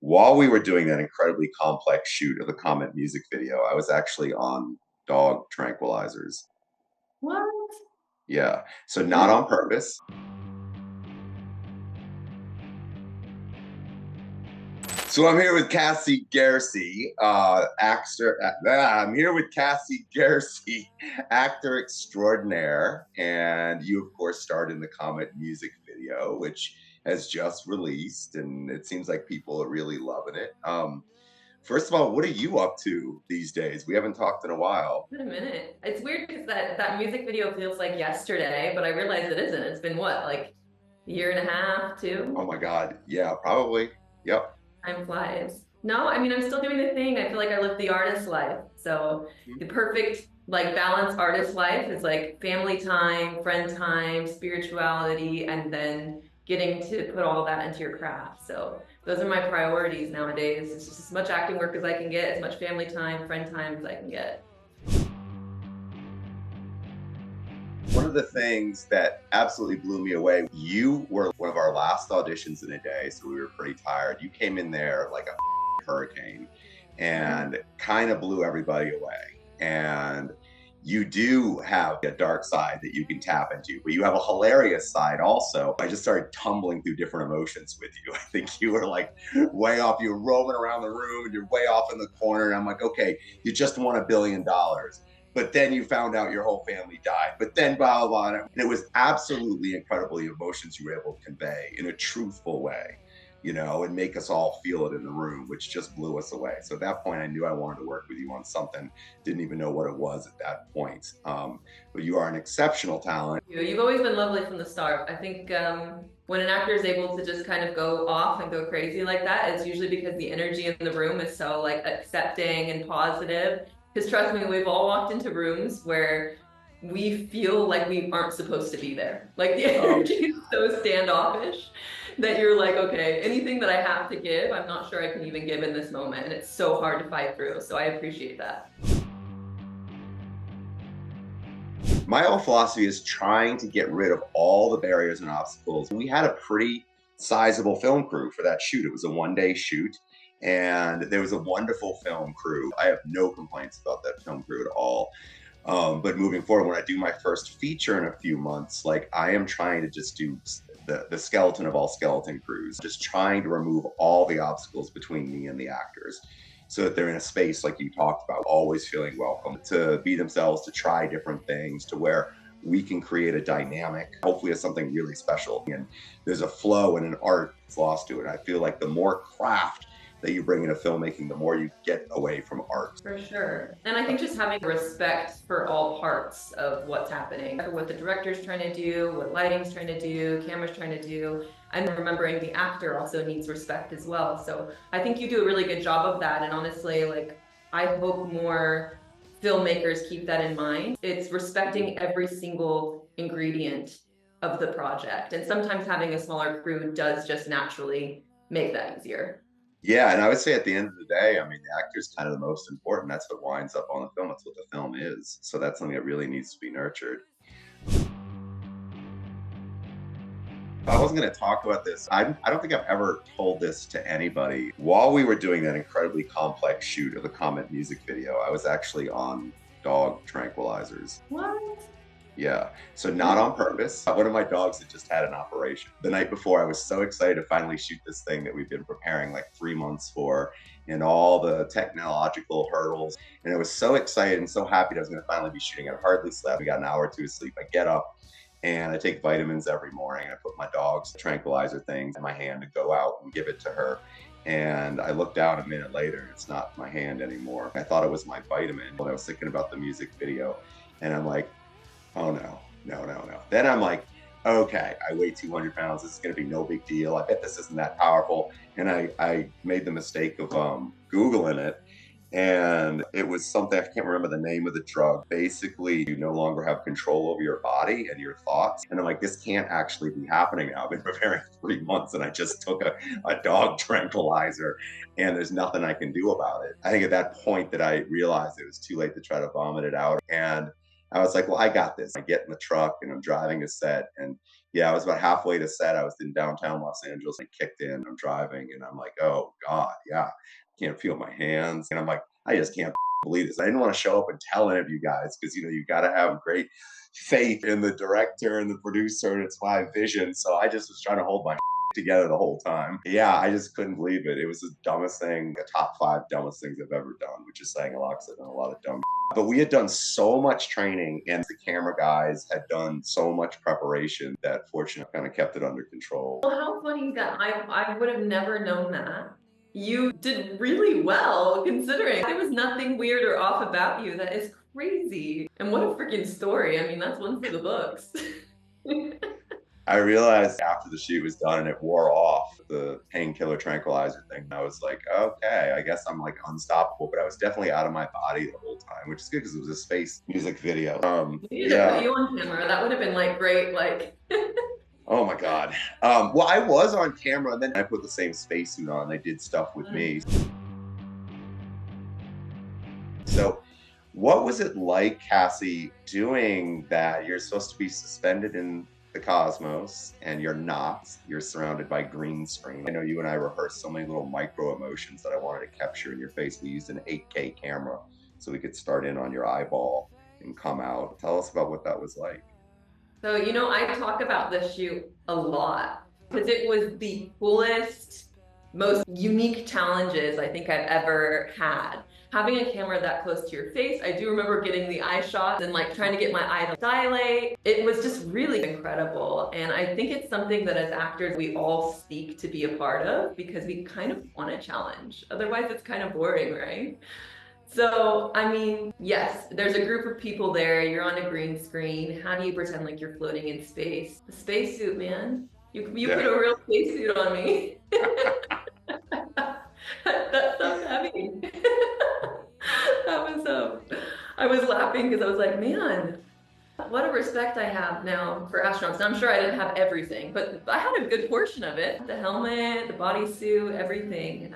While we were doing that incredibly complex shoot of the Comet music video, I was actually on dog tranquilizers. What? Yeah. So not on purpose. So I'm here with Cassie Ghersi, actor. I'm here with Cassie Ghersi, actor extraordinaire, and you, of course, starred in the Comet music video, which has just released, and it seems like people are really loving it. First of all, what are you up to these days? We haven't talked in a while. Wait a minute. It's weird because that music video feels like yesterday, but I realize it isn't. It's been what, like a year and a half, Oh two? my God. Yeah, probably. Yep. Time flies. No, I mean I'm still doing the thing. I feel like I live the artist life. So the perfect like balanced artist life is like family time, spirituality, and then getting to put all that into your craft. So those are my priorities nowadays. It's just as much acting work as I can get, as much family time, friend time as I can get. One of the things that absolutely blew me away, you were one of our last auditions in a day, so we were pretty tired. You came in there like a hurricane and kind of blew everybody away. And you do have a dark side that you can tap into, but you have a hilarious side also. I just started tumbling through different emotions with you. I think you were like way off. You were roaming around the room and you're way off in the corner. And I'm like, okay, you just won $1 billion, but then you found out your whole family died, but then blah, blah, blah. And it was absolutely incredible, the emotions you were able to convey in a truthful way, and make us all feel it in the room, which just blew us away. So at that point, I knew I wanted to work with you on something, didn't even know what it was at that point. But you are an exceptional talent. You've always been lovely from the start. I think when an actor is able to just kind of go off and go crazy like that, it's usually because the energy in the room is so like accepting and positive. Because trust me, we've all walked into rooms where we feel like we aren't supposed to be there. Like the energy is so standoffish that you're like, okay, anything that I have to give, I'm not sure I can even give in this moment. And it's so hard to fight through. So I appreciate that. My whole philosophy is trying to get rid of all the barriers and obstacles. We had a pretty sizable film crew for that shoot. It was a 1 day shoot, and there was a wonderful film crew. I have no complaints about that film crew at all. But moving forward, when I do my first feature in a few months, like I am trying to just do the skeleton of all skeleton crews, just trying to remove all the obstacles between me and the actors so that they're in a space like you talked about, always feeling welcome to be themselves, to try different things, to where we can create a dynamic, hopefully it's something really special. And there's a flow and an art that's lost to it. I feel like the more craft that you bring into filmmaking, the more you get away from art. For sure. And I think just having respect for all parts of what's happening, for what the director's trying to do, what lighting's trying to do, camera's trying to do, and remembering the actor also needs respect as well. So I think you do a really good job of that. And honestly, like, I hope more filmmakers keep that in mind. It's respecting every single ingredient of the project. And sometimes having a smaller crew does just naturally make that easier. Yeah, and I would say at the end of the day, I mean, the actor's kind of the most important. That's what winds up on the film. That's what the film is. So that's something that really needs to be nurtured. I wasn't going to talk about this. I don't think I've ever told this to anybody. While we were doing that incredibly complex shoot of the Comet music video, I was actually on dog tranquilizers. What? Yeah. So not on purpose. One of my dogs had just had an operation. The night before, I was so excited to finally shoot this thing that we've been preparing like 3 months for, and all the technological hurdles. And I was so excited and so happy that I was going to finally be shooting. I hardly slept. We got an hour or two of sleep. I get up and I take vitamins every morning. I put my dog's tranquilizer things in my hand to go out and give it to her. And I looked down a minute later, and it's not my hand anymore. I thought it was my vitamin when I was thinking about the music video. And I'm like, oh no, no, no, no. Then I'm like, okay, I weigh 200 pounds. This is going to be no big deal. I bet this isn't that powerful. And I made the mistake of Googling it. And it was something, I can't remember the name of the drug. Basically, you no longer have control over your body and your thoughts. And I'm like, this can't actually be happening now. I've been preparing for 3 months and I just took a dog tranquilizer and there's nothing I can do about it. I think at that point that I realized it was too late to try to vomit it out. And I was like, well, I got this. I get in the truck and I'm driving a set, and Yeah, I was about halfway to set. I was in downtown Los Angeles and kicked in. I'm driving and I'm like, oh God, yeah. Can't feel my hands. And I'm like, I just can't believe this. I didn't want to show up and tell any of you guys because you got to have great faith in the director and the producer and it's my vision. So I just was trying to hold my together the whole time. Yeah, I just couldn't believe it. It was the dumbest thing, the top 5 dumbest things I've ever done, which is saying a lot because I've done a lot of dumb. But we had done so much training and the camera guys had done so much preparation that fortunately kind of kept it under control. Well, how funny that I would have never known that. You did really well considering there was nothing weird or off about you. That is crazy. And what a freaking story. I mean, that's one for the books. I realized after the shoot was done and it wore off, the painkiller tranquilizer thing, I was like, okay, I guess I'm like unstoppable. But I was definitely out of my body the whole time, which is good because it was a space music video. We need to put you on camera. That would have been like great, like Oh my God. Well, I was on camera and then I put the same spacesuit on. They did stuff with me. So what was it like, Cassie, doing that? You're supposed to be suspended in the cosmos and you're not. You're surrounded by green screen. I know you and I rehearsed so many little micro emotions that I wanted to capture in your face. We used an 8K camera so we could start in on your eyeball and come out. Tell us about what that was like. So, I talk about this shoot a lot because it was the coolest, most unique challenges I think I've ever had. Having a camera that close to your face, I do remember getting the eye shots and like trying to get my eye to dilate. It was just really incredible. And I think it's something that as actors, we all seek to be a part of because we kind of want a challenge. Otherwise, it's kind of boring, right? So, I mean, yes, there's a group of people there. You're on a green screen. How do you pretend like you're floating in space? The spacesuit, man. You put a real spacesuit on me. That sounds heavy. I was laughing because I was like, man, what a respect I have now for astronauts. And I'm sure I didn't have everything, but I had a good portion of it. The helmet, the bodysuit, everything.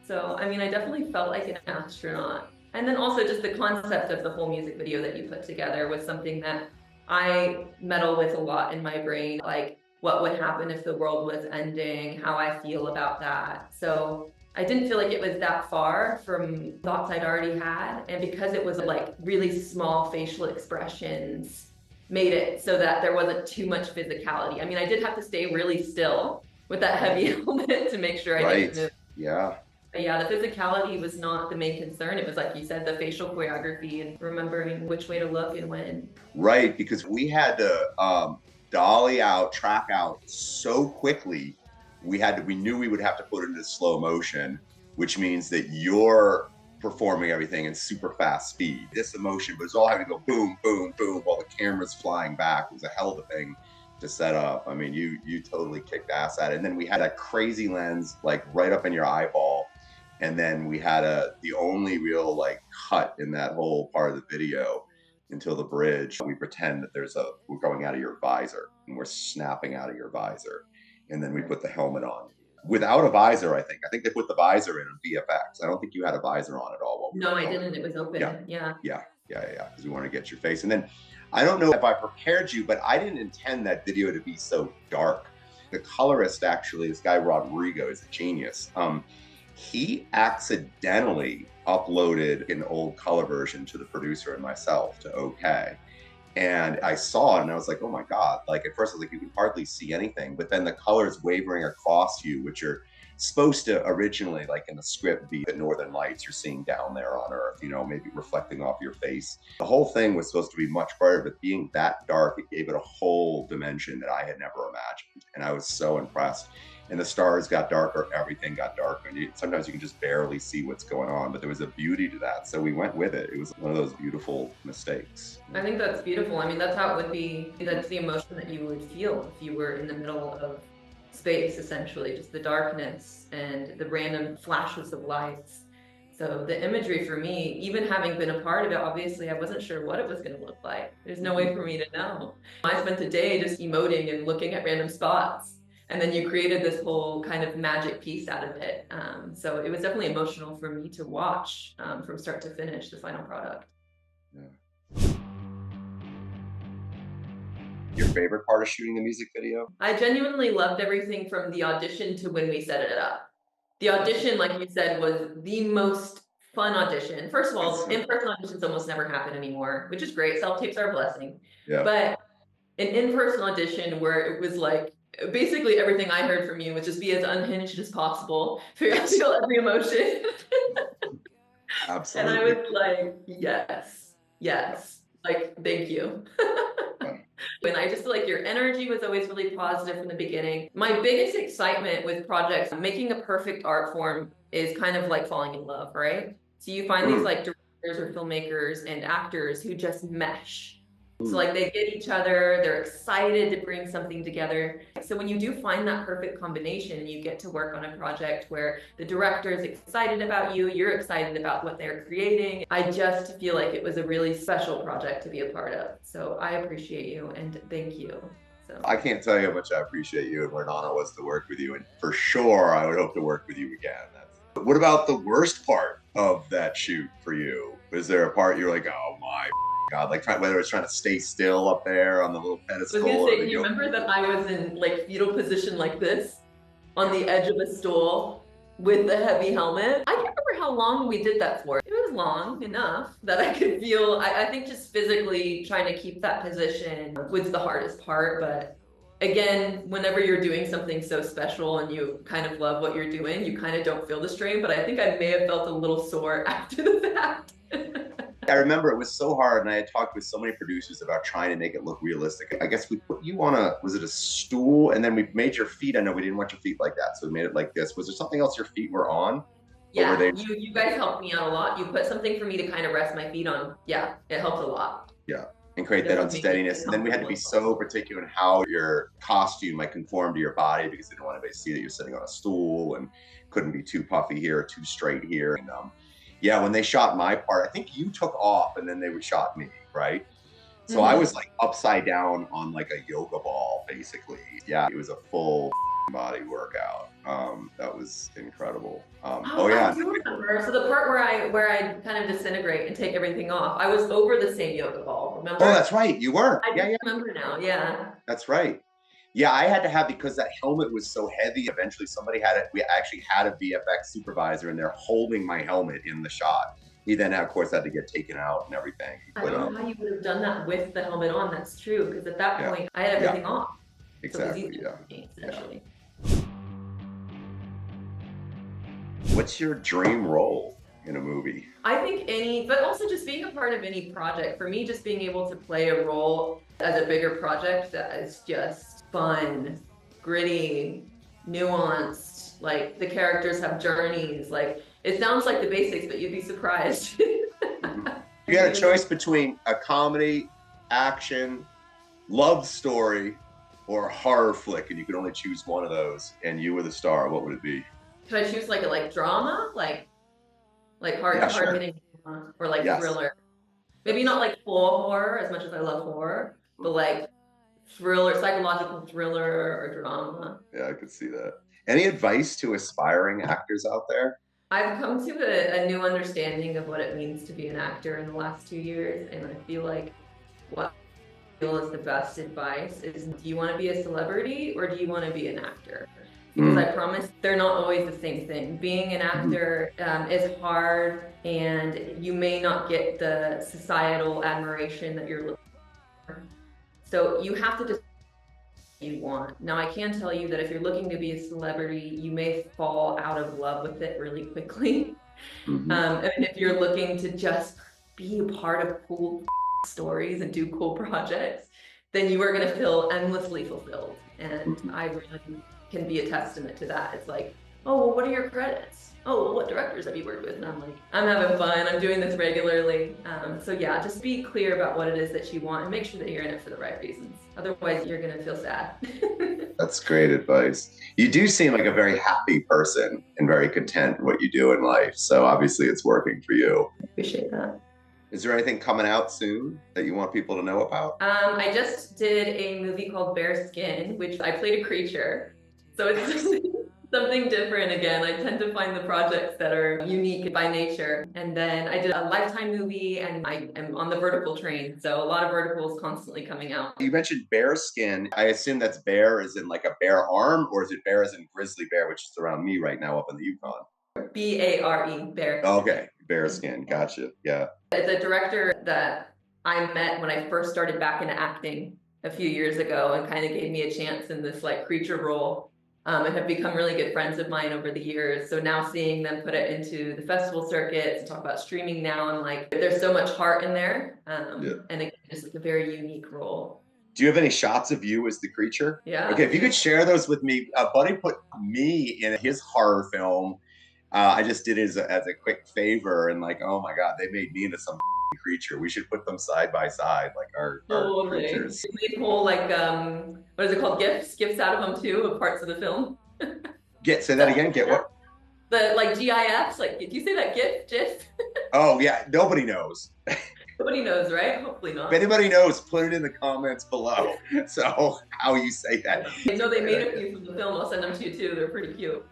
So, I mean, I definitely felt like an astronaut. And then also just the concept of the whole music video that you put together was something that I meddle with a lot in my brain, like what would happen if the world was ending, how I feel about that. So I didn't feel like it was that far from thoughts I'd already had. And because it was like really small facial expressions, made it so that there wasn't too much physicality. I mean, I did have to stay really still with that heavy helmet to make sure I didn't move. Yeah. But yeah, the physicality was not the main concern. It was like you said, the facial choreography and remembering which way to look and when. Right, because we had to dolly out, track out so quickly. We knew we would have to put it into slow motion, which means that you're performing everything in super fast speed. This emotion, but it's all having to go boom, boom, boom while the camera's flying back. It was a hell of a thing to set up. I mean, you totally kicked ass at it. And then we had a crazy lens like right up in your eyeball. And then we had the only real like cut in that whole part of the video until the bridge. We pretend that we're going out of your visor and we're snapping out of your visor. And then we put the helmet on. Without a visor, I think they put the visor in VFX. I don't think you had a visor on at all. No, I didn't. It was open. Yeah. Because we want to get your face. And then I don't know if I prepared you, but I didn't intend that video to be so dark. The colorist, actually, this guy Rodrigo, is a genius. He accidentally uploaded an old color version to the producer and myself to OK. And I saw it and I was like, oh my God. Like at first I was like, you can hardly see anything, but then the colors wavering across you, which are supposed to originally, like in the script, be the northern lights you're seeing down there on Earth, maybe reflecting off your face. The whole thing was supposed to be much brighter, but being that dark, it gave it a whole dimension that I had never imagined. And I was so impressed. And the stars got darker, everything got darker. And sometimes you can just barely see what's going on, but there was a beauty to that. So we went with it. It was one of those beautiful mistakes. I think that's beautiful. I mean, that's how it would be. That's the emotion that you would feel if you were in the middle of space, essentially, just the darkness and the random flashes of lights. So the imagery for me, even having been a part of it, obviously I wasn't sure what it was going to look like. There's no way for me to know. I spent a day just emoting and looking at random spots. And then you created this whole kind of magic piece out of it. So it was definitely emotional for me to watch from start to finish the final product. Yeah. Your favorite part of shooting the music video? I genuinely loved everything from the audition to when we set it up. The audition, like you said, was the most fun audition. First of all, in-person auditions almost never happen anymore, which is great. Self-tapes are a blessing. Yeah. But an in-person audition where it was like basically everything I heard from you was just be as unhinged as possible, feel every emotion. Absolutely. And I was like, yes, yes, like, thank you. And I just feel like your energy was always really positive from the beginning. My biggest excitement with projects, making a perfect art form is kind of like falling in love, right? So you find these like directors or filmmakers and actors who just mesh. So like they get each other, they're excited to bring something together. So when you do find that perfect combination and you get to work on a project where the director is excited about you, you're excited about what they're creating, I just feel like it was a really special project to be a part of. So I appreciate you and thank you. So I can't tell you how much I appreciate you and where Nana was to work with you. And for sure, I would hope to work with you again. What about the worst part of that shoot for you? Was there a part you're like, oh my God, like whether it's trying to stay still up there on the little pedestal? I was gonna say, do you remember that I was in like fetal position like this on the edge of a stool with the heavy helmet? I can't remember how long we did that for. It was long enough that I could feel, I think just physically trying to keep that position was the hardest part. But again, whenever you're doing something so special and you kind of love what you're doing, you kind of don't feel the strain, but I think I may have felt a little sore after the fact. I remember it was so hard, and I had talked with so many producers about trying to make it look realistic. I guess we put you on was it a stool? And then we made your feet, I know we didn't want your feet like that, so we made it like this. Was there something else your feet were on? Yeah, you guys helped me out a lot. You put something for me to kind of rest my feet on. Yeah, it helped a lot. Yeah, and create that unsteadiness. And then we had to be so particular in how your costume might conform to your body because they didn't want anybody to see that you're sitting on a stool and couldn't be too puffy here or too straight here. And yeah, when they shot my part, I think you took off and then they would shot me, right? So I was like upside down on like a yoga ball, basically. Yeah, it was a full body workout. That was incredible. Oh yeah. I do remember. So the part where I kind of disintegrate and take everything off, I was over the same yoga ball, remember? Oh, that's right, you were. I remember now, yeah. That's right. Yeah, I had to have, because that helmet was so heavy, eventually somebody had it. We actually had a VFX supervisor and they're holding my helmet in the shot. He then, of course, had to get taken out and everything. I don't know how you would have done that with the helmet on. That's true, because at that point, I had everything off. Exactly, so me, essentially. What's your dream role in a movie? I think but also just being a part of any project. For me, just being able to play a role as a bigger project that is just fun, gritty, nuanced, like the characters have journeys. Like it sounds like the basics, but you'd be surprised. You got a choice between a comedy, action, love story, or a horror flick, and you could only choose one of those, and you were the star. What would it be? Could I choose like a drama, like hard hitting, or like thriller? Maybe not like full horror as much as I love horror, but like thriller, psychological thriller or drama. Yeah, I could see that. Any advice to aspiring actors out there? I've come to a new understanding of what it means to be an actor in the last 2 years, and I feel like what I feel is the best advice is, do you want to be a celebrity or do you want to be an actor? Because I promise they're not always the same thing. Being an actor is hard, and you may not get the societal admiration that you're looking for. So you have to just you want. Now I can tell you that if you're looking to be a celebrity, you may fall out of love with it really quickly. And if you're looking to just be a part of cool stories and do cool projects, then you are going to feel endlessly fulfilled. And I really can be a testament to that. It's like, oh, well, what are your credits? Oh, well, what directors have you worked with? And I'm like, I'm having fun. I'm doing this regularly. So yeah, just be clear about what it is that you want and make sure that you're in it for the right reasons. Otherwise, you're going to feel sad. That's great advice. You do seem like a very happy person and very content in what you do in life. So obviously it's working for you. I appreciate that. Is there anything coming out soon that you want people to know about? I just did a movie called Bare Skin, which I played a creature. So it's Something different again. I tend to find the projects that are unique by nature. And then I did a Lifetime movie and I am on the vertical train. So a lot of verticals constantly coming out. You mentioned bear skin. I assume that's bear as in like a bear arm, or is it bear as in grizzly bear, which is around me right now up in the Yukon? BARE, bear. Okay, bear skin. Gotcha. Yeah. The director that I met when I first started back into acting a few years ago and kind of gave me a chance in this like creature role, and have become really good friends of mine over the years. So now seeing them put it into the festival circuits, talk about streaming now, and like there's so much heart in there, Yeah. and again, it's like a very unique role. Do you have any shots of you as the creature? Yeah. Okay, if you could share those with me. Buddy put me in his horror film. I just did it as a quick favor, and like, oh my god, they made me into some creature. We should put them side by side, like our Totally. creatures. They pull like what is it called? Gifts out of them too, of parts of the film. Say that again. Get what? The like GIFs, like did you say that GIF? Oh yeah, nobody knows. Nobody knows, right? Hopefully not. If anybody knows, put it in the comments below. So how you say that? I know they made a few from the film. I'll send them to you too. They're pretty cute.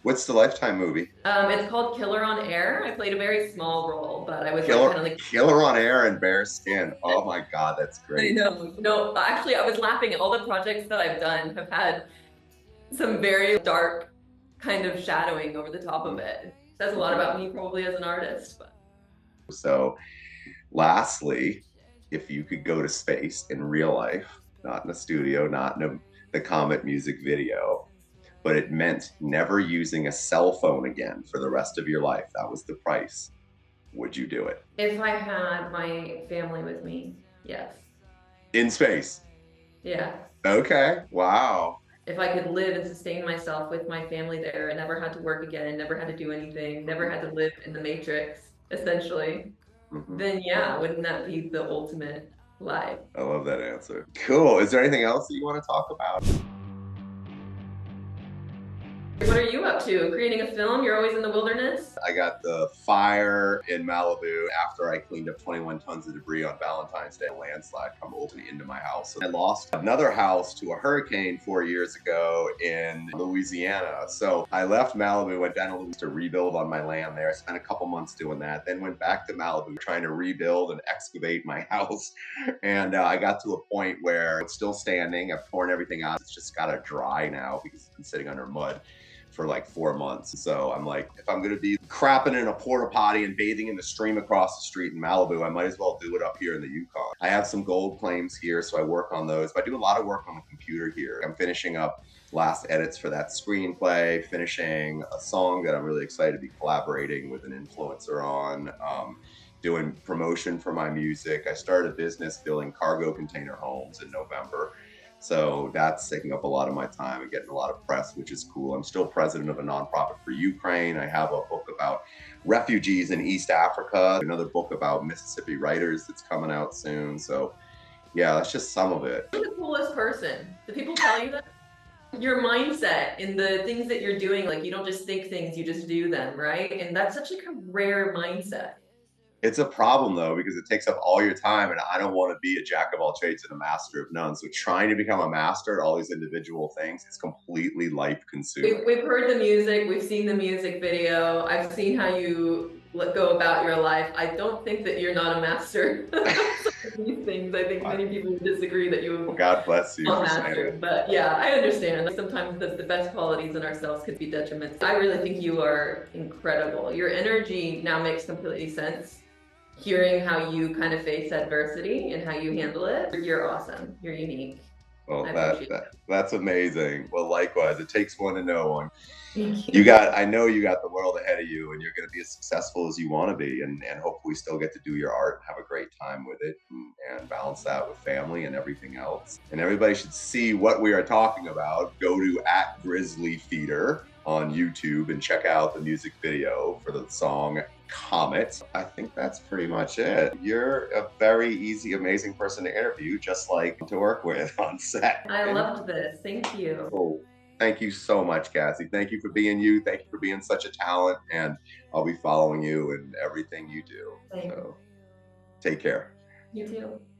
What's the Lifetime movie? It's called Killer on Air. I played a very small role, but I was Killer on Air and Bear Skin. Oh my god, that's great. I know. No, actually, I was laughing at all the projects that I've done have had some very dark kind of shadowing over the top of it. It says a lot about me probably as an artist. But. So, lastly, if you could go to space in real life, not in a studio, not in the Comet music video, but it meant never using a cell phone again for the rest of your life, that was the price, would you do it? If I had my family with me, yes. In space? Yeah. Okay, wow. If I could live and sustain myself with my family there and never had to work again, never had to do anything, never had to live in the matrix, essentially, then yeah, wouldn't that be the ultimate life? I love that answer. Cool. Is there anything else that you want to talk about? What are you up to? Creating a film? You're always in the wilderness? I got the fire in Malibu after I cleaned up 21 tons of debris on Valentine's Day. A landslide come ultimately into my house. I lost another house to a hurricane 4 years ago in Louisiana. So I left Malibu, went down to Louisiana to rebuild on my land there. I spent a couple months doing that. Then went back to Malibu trying to rebuild and excavate my house. And I got to a point where it's still standing. I've torn everything out. It's just got to dry now because it's been sitting under mud for like 4 months. So I'm like, if I'm gonna be crapping in a porta potty and bathing in the stream across the street in Malibu, I might as well do it up here in the Yukon. I have some gold claims here, so I work on those. But I do a lot of work on the computer here. I'm finishing up last edits for that screenplay, finishing a song that I'm really excited to be collaborating with an influencer on, doing promotion for my music. I started a business building cargo container homes in November. So that's taking up a lot of my time and getting a lot of press, which is cool. I'm still president of a nonprofit for Ukraine. I have a book about refugees in East Africa, another book about Mississippi writers that's coming out soon. So yeah, that's just some of it. You're the coolest person. Do people tell you that? Your mindset in the things that you're doing, like you don't just think things, you just do them, right? And that's such like a rare mindset. It's a problem though, because it takes up all your time, and I don't want to be a jack of all trades and a master of none. So trying to become a master at all these individual things is completely life consuming. We've heard the music, we've seen the music video, I've seen how you go about your life. I don't think that you're not a master of these things. I think many people would disagree that you well, God bless you for saying it. But yeah, I understand. Like sometimes the best qualities in ourselves could be detriments. I really think you are incredible. Your energy now makes completely sense. Hearing how you kind of face adversity and how you handle it, you're awesome. You're unique. Well, that's amazing. Well, likewise, it takes one to know one. Thank you. I know you got the world ahead of you, and you're going to be as successful as you want to be, and hopefully still get to do your art and have a great time with it, and balance that with family and everything else. And everybody should see what we are talking about. Go to @Grizzly Feeder on YouTube and check out the music video for the song Comet. I think that's pretty much it. You're a very easy, amazing person to interview, just like to work with on set. I loved this. Thank you. Oh, thank you so much, Cassie. Thank you for being you. Thank you for being such a talent, and I'll be following you in everything you do. Thanks. So take care. You too.